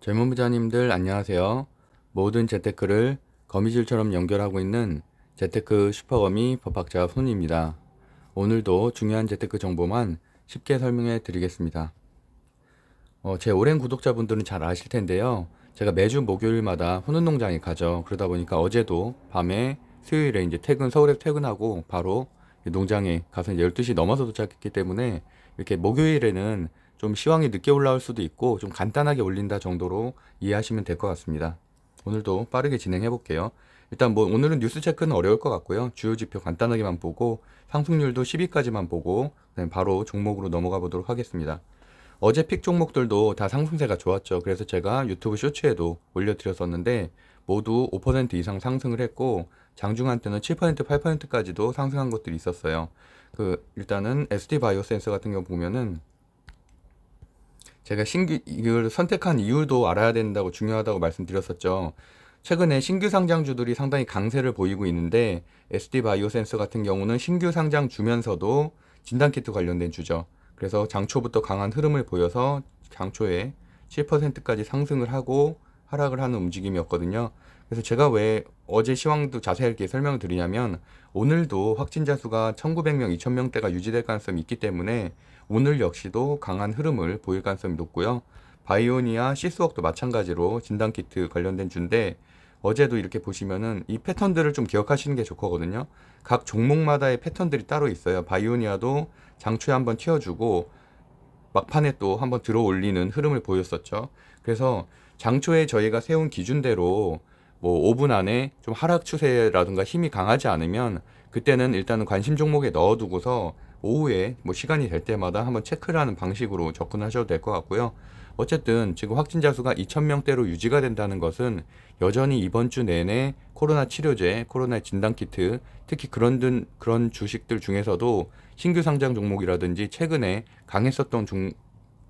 젊은 부자님들 안녕하세요. 모든 재테크를 거미줄처럼 연결하고 있는 재테크 슈퍼거미 법학자 손입니다. 오늘도 중요한 재테크 정보만 쉽게 설명해 드리겠습니다. 제 오랜 구독자분들은 잘 아실 텐데요. 제가 매주 목요일마다 훈훈농장에 가죠. 그러다 보니까 어제도 밤에 수요일에 이제 서울에 퇴근하고 바로 농장에 가서 이제 12시 넘어서 도착했기 때문에 이렇게 목요일에는 좀 시황이 늦게 올라올 수도 있고 좀 간단하게 올린다 정도로 이해하시면 될 것 같습니다. 오늘도 빠르게 진행해 볼게요. 일단 뭐 오늘은 뉴스 체크는 어려울 것 같고요. 주요 지표 간단하게만 보고 상승률도 10위까지만 보고 바로 종목으로 넘어가 보도록 하겠습니다. 어제 픽 종목들도 다 상승세가 좋았죠. 그래서 제가 유튜브 쇼츠에도 올려드렸었는데 모두 5% 이상 상승을 했고 장중한 때는 7%, 8%까지도 상승한 것들이 있었어요. 일단은 ST 바이오센스 같은 경우 보면은 제가 신규 이걸 선택한 이유도 알아야 된다고 중요하다고 말씀드렸었죠. 최근에 신규 상장주들이 상당히 강세를 보이고 있는데 SD 바이오센스 같은 경우는 신규 상장 주면서도 진단키트 관련된 주죠. 그래서 장초부터 강한 흐름을 보여서 장초에 7%까지 상승을 하고 하락을 하는 움직임이었거든요. 그래서 제가 왜 어제 시황도 자세하게 설명을 드리냐면 오늘도 확진자 수가 1900명, 2000명대가 유지될 가능성이 있기 때문에 오늘 역시도 강한 흐름을 보일 가능성이 높고요. 바이오니아, 시스웍도 마찬가지로 진단키트 관련된 주인데 어제도 이렇게 보시면은 이 패턴들을 좀 기억하시는 게 좋거든요. 각 종목마다의 패턴들이 따로 있어요. 바이오니아도 장초에 한번 튀어주고 막판에 또 한번 들어 올리는 흐름을 보였었죠. 그래서 장초에 저희가 세운 기준대로 뭐 5분 안에 좀 하락 추세라든가 힘이 강하지 않으면 그때는 일단은 관심 종목에 넣어두고서 오후에 뭐 시간이 될 때마다 한번 체크를 하는 방식으로 접근하셔도 될 것 같고요. 어쨌든 지금 확진자 수가 2,000명대로 유지가 된다는 것은 여전히 이번 주 내내 코로나 치료제, 코로나 진단키트, 특히 그런 주식들 중에서도 신규 상장 종목이라든지 최근에 강했었던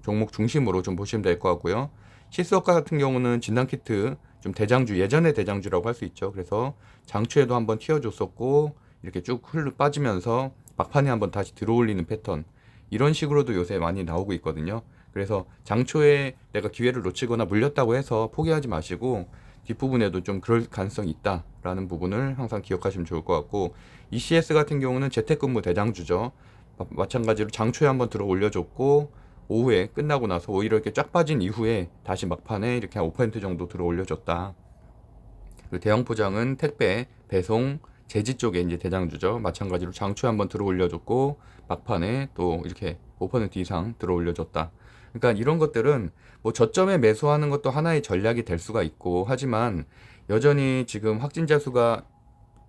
종목 중심으로 좀 보시면 될 것 같고요. 시스워카 같은 경우는 진단키트 좀 대장주, 예전의 대장주라고 할 수 있죠. 그래서 장초에도 한번 튀어줬었고 이렇게 쭉 흘러 빠지면서 막판에 한번 다시 들어올리는 패턴, 이런 식으로도 요새 많이 나오고 있거든요. 그래서 장초에 내가 기회를 놓치거나 물렸다고 해서 포기하지 마시고 뒷부분에도 좀 그럴 가능성이 있다라는 부분을 항상 기억하시면 좋을 것 같고, ECS 같은 경우는 재택근무 대장주죠. 마찬가지로 장초에 한번 들어 올려줬고 오후에 끝나고 나서 오히려 이렇게 쫙 빠진 이후에 다시 막판에 이렇게 한 5% 정도 들어 올려줬다. 그리고 대형 포장은 택배, 배송, 제지 쪽에 이제 대장주죠. 마찬가지로 장초에 한번 들어 올려줬고 막판에 또 이렇게 5% 이상 들어 올려줬다. 그러니까 이런 것들은 뭐 저점에 매수하는 것도 하나의 전략이 될 수가 있고, 하지만 여전히 지금 확진자 수가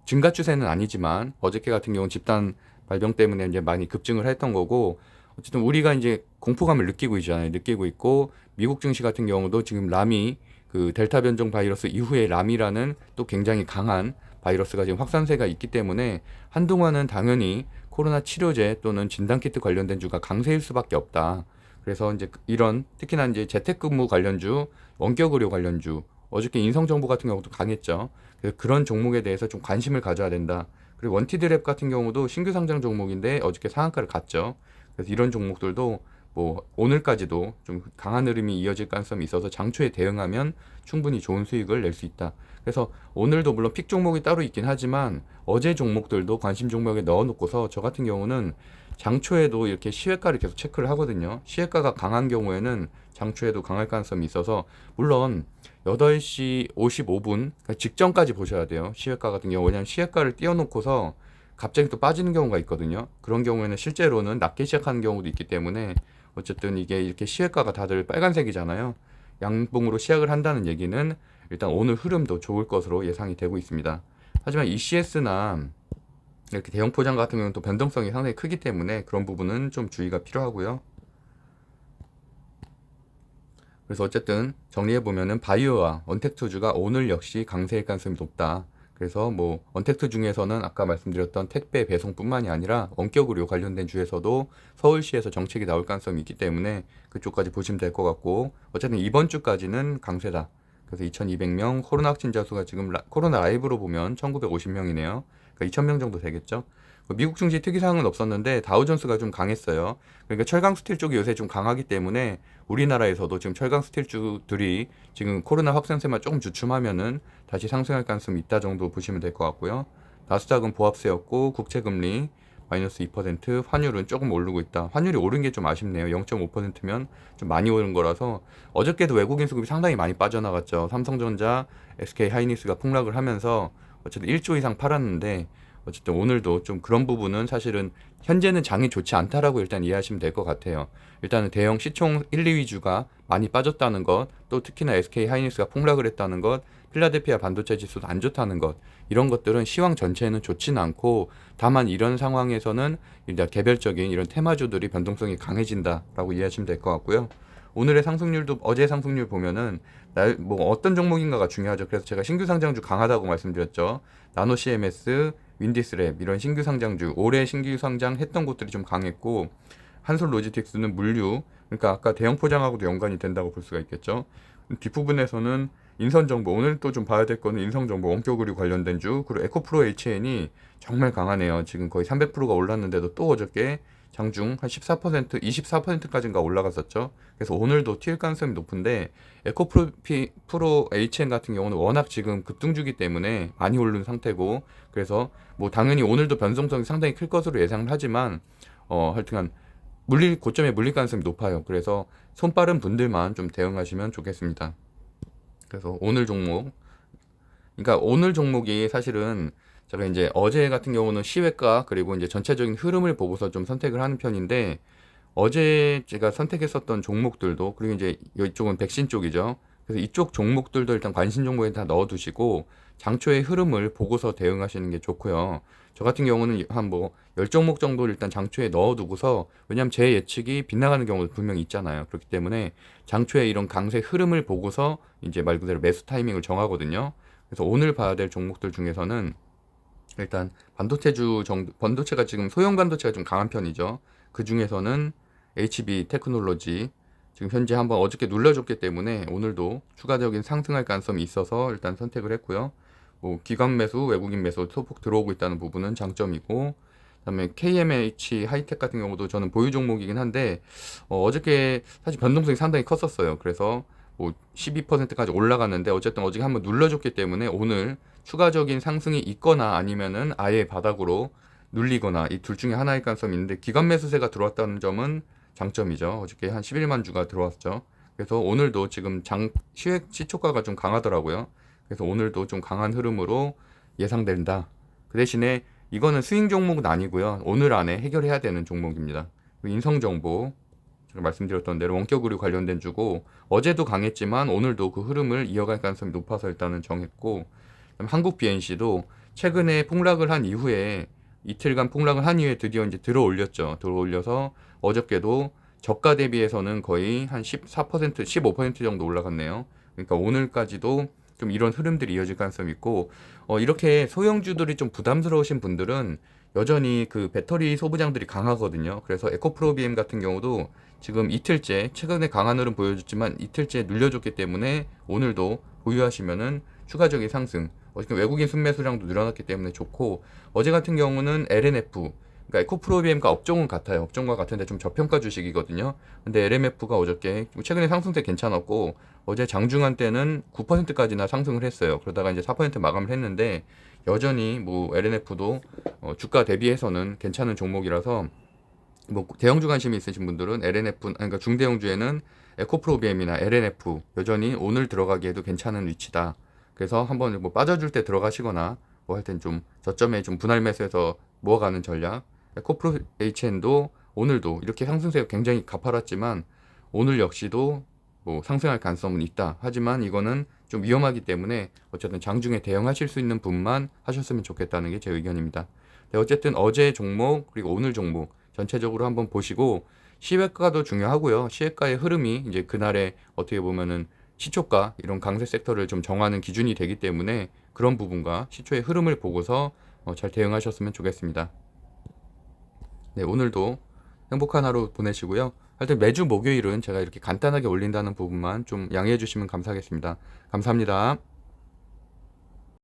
증가 추세는 아니지만 어저께 같은 경우는 집단 발병 때문에 이제 많이 급증을 했던 거고, 어쨌든 우리가 이제 공포감을 느끼고 있잖아요. 느끼고 있고, 미국 증시 같은 경우도 지금 라미, 그 델타 변종 바이러스 이후에 람이라는 또 굉장히 강한 바이러스가 지금 확산세가 있기 때문에 한동안은 당연히 코로나 치료제 또는 진단키트 관련된 주가 강세일 수밖에 없다. 그래서 이제 이런 특히나 이제 재택근무 관련주, 원격의료 관련주, 어저께 인성정보 같은 경우도 강했죠. 그래서 그런 종목에 대해서 좀 관심을 가져야 된다. 그리고 원티드랩 같은 경우도 신규 상장 종목인데 어저께 상한가를 갔죠. 그래서 이런 종목들도 뭐 오늘까지도 좀 강한 흐름이 이어질 가능성이 있어서 장초에 대응하면 충분히 좋은 수익을 낼 수 있다. 그래서 오늘도 물론 픽 종목이 따로 있긴 하지만 어제 종목들도 관심 종목에 넣어놓고서 저 같은 경우는 장초에도 이렇게 시외가를 계속 체크를 하거든요. 시외가가 강한 경우에는 장초에도 강할 가능성이 있어서, 물론 8시 55분 직전까지 보셔야 돼요. 시외가 같은 경우. 왜냐하면 시외가를 띄워놓고서 갑자기 또 빠지는 경우가 있거든요. 그런 경우에는 실제로는 낮게 시작하는 경우도 있기 때문에 어쨌든 이게 이렇게 시외가가 다들 빨간색이잖아요. 양봉으로 시작을 한다는 얘기는 일단 오늘 흐름도 좋을 것으로 예상이 되고 있습니다. 하지만 ECS나 이렇게 대형 포장 같은 경우는 또 변동성이 상당히 크기 때문에 그런 부분은 좀 주의가 필요하고요. 그래서 어쨌든 정리해 보면은 바이오와 언택트주가 오늘 역시 강세일 가능성이 높다. 그래서 뭐 언택트 중에서는 아까 말씀드렸던 택배 배송뿐만이 아니라 원격 의료 관련된 주에서도 서울시에서 정책이 나올 가능성이 있기 때문에 그쪽까지 보시면 될 것 같고, 어쨌든 이번 주까지는 강세다. 그래서 2,200명, 코로나 확진자 수가 지금 코로나 라이브로 보면 1,950명이네요. 그러니까 2,000명 정도 되겠죠. 미국 증시 특이사항은 없었는데 다우존스가 좀 강했어요. 그러니까 철강 스틸 쪽이 요새 좀 강하기 때문에 우리나라에서도 지금 철강 스틸주들이 지금 코로나 확산세만 조금 주춤하면은 다시 상승할 가능성이 있다 정도 보시면 될 것 같고요. 나스닥은 보합세였고 국채금리 마이너스 2%, 환율은 조금 오르고 있다. 환율이 오른 게 좀 아쉽네요. 0.5%면 좀 많이 오른 거라서 어저께도 외국인 수급이 상당히 많이 빠져나갔죠. 삼성전자, SK 하이닉스가 폭락을 하면서 어쨌든 1조 이상 팔았는데 어쨌든 오늘도 좀 그런 부분은 사실은 현재는 장이 좋지 않다라고 일단 이해하시면 될 것 같아요. 일단은 대형 시총 1, 2위주가 많이 빠졌다는 것, 또 특히나 SK 하이닉스가 폭락을 했다는 것, 필라델피아 반도체 지수도 안 좋다는 것, 이런 것들은 시황 전체는 좋지는 않고 다만 이런 상황에서는 일단 개별적인 이런 테마주들이 변동성이 강해진다라고 이해하시면 될 것 같고요. 오늘의 상승률도 어제 상승률 보면은 뭐 어떤 종목인가가 중요하죠. 그래서 제가 신규 상장주 강하다고 말씀드렸죠. 나노 CMS, 윈디스랩 이런 신규 상장주 올해 신규 상장했던 곳들이 좀 강했고 한솔 로지틱스는 물류 그러니까 아까 대형 포장하고도 연관이 된다고 볼 수가 있겠죠. 뒷부분에서는 인선정보 오늘 또 좀 봐야 될 거는 인성정보 원격의료 관련된 주 그리고 에코프로 HN이 정말 강하네요. 지금 거의 300%가 올랐는데도 또 어저께 장중 한 14%, 24%까지인가 올라갔었죠. 그래서 오늘도 튈 가능성이 높은데 프로 HN 같은 경우는 워낙 지금 급등주기 때문에 많이 오른 상태고 그래서 뭐 당연히 오늘도 변동성이 상당히 클 것으로 예상을 하지만 하여튼간 고점에 물릴 가능성이 높아요. 그래서 손 빠른 분들만 좀 대응하시면 좋겠습니다. 그래서 오늘 종목 그러니까 오늘 종목이 사실은 제가 이제 어제 같은 경우는 시외가 그리고 이제 전체적인 흐름을 보고서 좀 선택을 하는 편인데 어제 제가 선택했었던 종목들도 그리고 이제 이쪽은 백신 쪽이죠. 그래서 이쪽 종목들도 일단 관심 종목에 다 넣어두시고 장초의 흐름을 보고서 대응하시는 게 좋고요. 저 같은 경우는 한 뭐 10종목 정도를 일단 장초에 넣어두고서 왜냐하면 제 예측이 빗나가는 경우도 분명히 있잖아요. 그렇기 때문에 장초에 이런 강세 흐름을 보고서 이제 말 그대로 매수 타이밍을 정하거든요. 그래서 오늘 봐야 될 종목들 중에서는 일단 반도체주 정도, 반도체가 지금 소형 반도체가 좀 강한 편이죠. 그 중에서는 HB 테크놀로지 지금 현재 한번 어저께 눌러줬기 때문에 오늘도 추가적인 상승할 가능성이 있어서 일단 선택을 했고요. 뭐 기관 매수, 외국인 매수 소폭 들어오고 있다는 부분은 장점이고 그다음에 KMH 하이텍 같은 경우도 저는 보유 종목이긴 한데 어저께 사실 변동성이 상당히 컸었어요. 그래서 뭐 12%까지 올라갔는데 어쨌든 어저께 한번 눌러줬기 때문에 오늘 추가적인 상승이 있거나 아니면은 아예 바닥으로 눌리거나 이 둘 중에 하나일 가능성이 있는데 기관 매수세가 들어왔다는 점은 장점이죠. 어저께 한 11만 주가 들어왔죠. 그래서 오늘도 지금 시초가가 좀 강하더라고요. 그래서 오늘도 좀 강한 흐름으로 예상된다. 그 대신에 이거는 스윙 종목은 아니고요. 오늘 안에 해결해야 되는 종목입니다. 인성정보 제가 말씀드렸던 대로 원격의료 관련된 주고 어제도 강했지만 오늘도 그 흐름을 이어갈 가능성이 높아서 일단은 정했고 한국 BNC도 최근에 폭락을 한 이후에 이틀간 폭락을 한 이후에 드디어 이제 들어올렸죠. 들어올려서 어저께도 저가 대비해서는 거의 한 14%, 15% 정도 올라갔네요. 그러니까 오늘까지도 좀 이런 흐름들이 이어질 가능성이 있고 이렇게 소형주들이 좀 부담스러우신 분들은 여전히 그 배터리 소부장들이 강하거든요. 그래서 에코프로비엠 같은 경우도 지금 이틀째 최근에 강한 흐름 보여줬지만 이틀째 눌려줬기 때문에 오늘도 보유하시면은 추가적인 상승 어쨌든 외국인 순매수량도 늘어났기 때문에 좋고 어제 같은 경우는 LNF 그러니까 에코프로비엠과 업종은 같아요. 업종과 같은데 좀 저평가 주식이거든요. 근데 LMF가 어저께 최근에 상승세 괜찮았고 어제 장중한 때는 9%까지나 상승을 했어요. 그러다가 이제 4% 마감을 했는데 여전히 뭐 LNF도 주가 대비해서는 괜찮은 종목이라서 뭐 대형주 관심이 있으신 분들은 LNF 그러니까 중대형주에는 에코프로비엠이나 LNF 여전히 오늘 들어가기에도 괜찮은 위치다. 그래서 한번 뭐 빠져줄 때 들어가시거나 뭐 할 땐 좀 저점에 좀 분할 매수해서 모아가는 전략. 에코프로 HN도 오늘도 이렇게 상승세가 굉장히 가파랐지만 오늘 역시도 뭐 상승할 가능성은 있다. 하지만 이거는 좀 위험하기 때문에 어쨌든 장중에 대응하실 수 있는 분만 하셨으면 좋겠다는 게 제 의견입니다. 네, 어쨌든 어제 종목 그리고 오늘 종목 전체적으로 한번 보시고 시외가도 중요하고요. 시외가의 흐름이 이제 그날의 어떻게 보면은 시초가 이런 강세 섹터를 좀 정하는 기준이 되기 때문에 그런 부분과 시초의 흐름을 보고서 잘 대응하셨으면 좋겠습니다. 네, 오늘도 행복한 하루 보내시고요. 하여튼 매주 목요일은 제가 이렇게 간단하게 올린다는 부분만 좀 양해해 주시면 감사하겠습니다. 감사합니다.